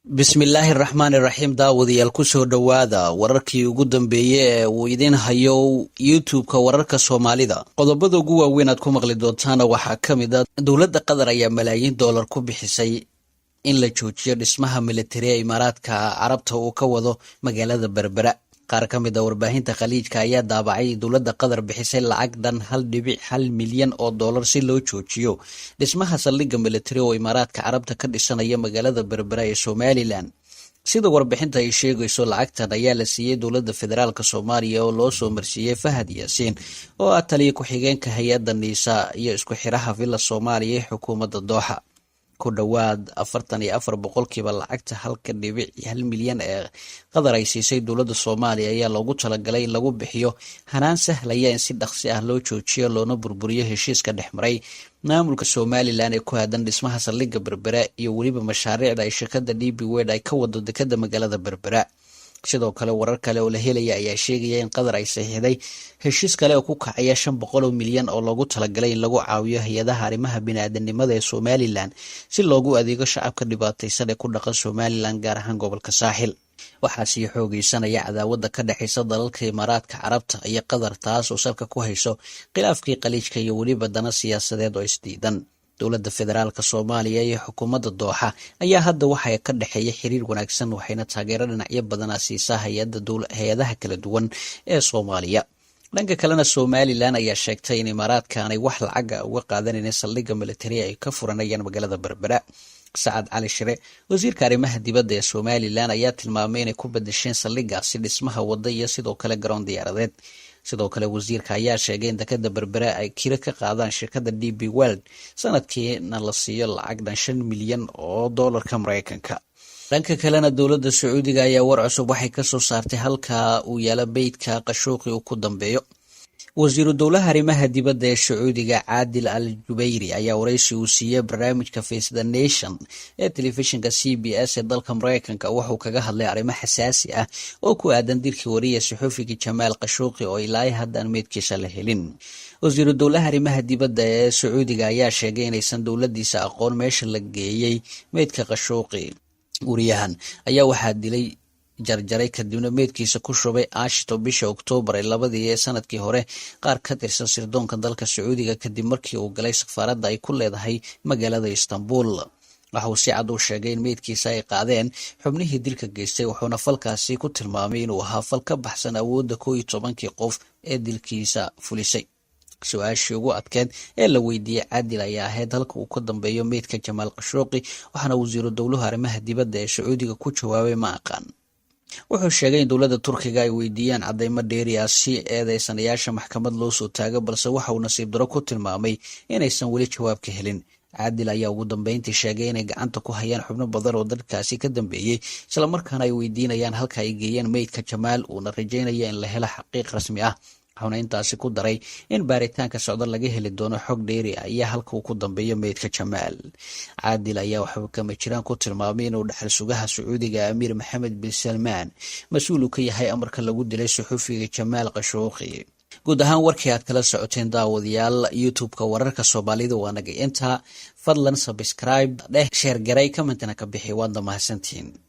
bismillaahi raxmaani raxiim daawadayaal kusoo dhowaada wararkii ugu dambeeyey ee uu idiin hayo youtube-ka wararka soomaalida. qodobada ugu waaweyn aad ku maqli doontaana waxaa ka mid a dowladda qatar ayaa malaayiin doolar ku bixisay in la joojiyo dhismaha militari ee imaaraadka carabta uu ka wado magaalada berbera. qaar ka mid a warbaahinta khaliijka ayaa daabacay dowladda qatar bixisay lacag dhan 1.1 milyan oo doolar si loo joojiyo dhismaha saldhigga militari oo imaaraadka carabta ka dhisanaya magaalada berbera ee somalilan. sida warbixinta ay sheegayso, lacagtan ayaa la siiyey dowladda federaalk soomaaliya oo loo soo marsiiyey Fahad Yaasiin oo ah taliya ku-xigeenka hay-adda niisa iyo isku xiraha villa soomaaliya ee xukuumadda dooxa. ku dhowaad 44% lacagta 1.1 milyan ee qatar ay siisay dowladda Soomaaliya ayaa loogu talagalay in lagu bixiyo hanaan sahlaya in si dhaqsi ah loo joojiyo loona burburiyo heshiiska dhexmaray maamulka Somaliland ee ku aadan dhismaha saldhigga berbera iyo weliba mashaariicda ay shirkadda DP World ay ka wado dekedda magaalada berbera. sidoo kale warar kale oo la helaya ayaa sheegaya in qatar ay saxiixday heshiis kale oo ku kacaya 500 milyan oo loogu talagalay in lagu caawiyo hay-adaha arrimaha bini'aadanimada ee Somaliland si loogu adeego shacabka dhibaataysan ee ku dhaqan Somaliland gaar ahaan gobolka saaxil. waxaa sii xoogaysanaya cadaawadda ka dhaxaysa dalalka imaaraadka carabta iyo qatar, taas oo salka ku hayso khilaafkii khaliijka iyo weliba dana siyaasadeed oo isdiidan. dowladda federaalk soomaaliya iyo xukuumadda dooxa ayaa hadda waxaa ka dhexeeya xiriir wanaagsan, waxayna taageero dhinacyo badana siisaa hay-adaha kala duwan ee Soomaaliya. dhanka kalena Somaliland ayaa sheegtay in imaaraadka aanay wax lacaga uga qaadanin saldhigga militari ay ka furanayaan magaalada berbera. Sacad Cali Shire, wasiirka arrimaha dibadda ee Somaliland, ayaa tilmaamay inay ku bedesheen saldhiggaasi dhismaha wadda iyo sidoo kale garoon diyaaradeed. sidoo kale wasiirka ayaa sheegay in dekedda berbera ay kiro ka qaadaan shirkadda DP World sanadkiina la siiyo lacag dhan 5 milyan oo doolarka Mareykanka. dhanka kalena dowladda Sacuudiga ayaa war cusub waxay ka soo saartay halka uu yaala beydka Qashooqi uu ku dambeeyo. wasiiru dowlaha arrimaha dibadda ee Sacuudiga Caadil Al Jubayri ayaa waraysi uu siiyey barnaamijka Face the Nation ee telefishinka CBS ee dalka Mareykanka wuxuu kaga hadlay arrimo xasaasi ah oo ku aadan dilkii wariye saxufiga Jamaal Qashooqi oo ilaa hadda meedkiisa la helin. wasiiru dowlaha arrimaha dibadda ee Sacuudiga ayaa sheegay inaysan dowladiisa aqoon meesha la geeyay meedka Qashooqi. wariyahan ayaa waxaa dilay jarjaray kadibna meedkiisa ku shubay aashito bisha Oktoobar ee sanadkii hore qaar ka tirsan sirdoonka dalka Sacuudiga kadib markii uu galay safaaradda ay ku leedahay magaalada Istanbul. waxa uu si cad u sheegay in meedkiisa ay qaadeen xubnihii dilka geystay, wuxuuna falkaasi ku tilmaamay inuu ahaa fal ka baxsan awoodda 11 qof ee dilkiisa fulisay. su-aashii ugu adkeed ee la weydiiyey Caadil ayaa ahayd halka uu ka dambeeyo meedka Jamaal Qashooqi, waxaana wasiiru dowlaha arrimaha dibadda ee Sacuudiga ku jawaabay ma aqaan. wuxuu sheegay in dowladda Turkiga ay weydiiyaan cadeymo dheeri ah si eedeysanayaasha maxkamad loo soo taago, balse waxa uu nasiib daro ku tilmaamay inaysan weli jawaab ka helin. Caadil ayaa ugu dambeyntii sheegay inay gacanta ku hayaan xubno badan oo dalkaasi ka dambeeyey, isla markaana ay weydiinayaan halka ay geeyeen meydka Jamaal, uuna rajaynaya in la helo xaqiiq rasmi ah. waxaana intaasi ku daray in baaritaanka socdo laga heli doono xog dheeri ah iyo halka uu ku dambeeyo meydka Jamaal. Caadil ayaa waxba kama jiraan ku tilmaamay inuu dhaxal sugaha Sacuudiga Amiir Maxamed bin Salmaan mas-uul ka yahay amarka lagu dilay saxufiga Jamaal Qashooqi. guud ahaan warkii aad kala socoteen daawadayaal youtube-ka wararka Soomaalida waa naga intaa. fadlan subscribe, share garay, comment-na ka bixi. waad mahadsantihiin.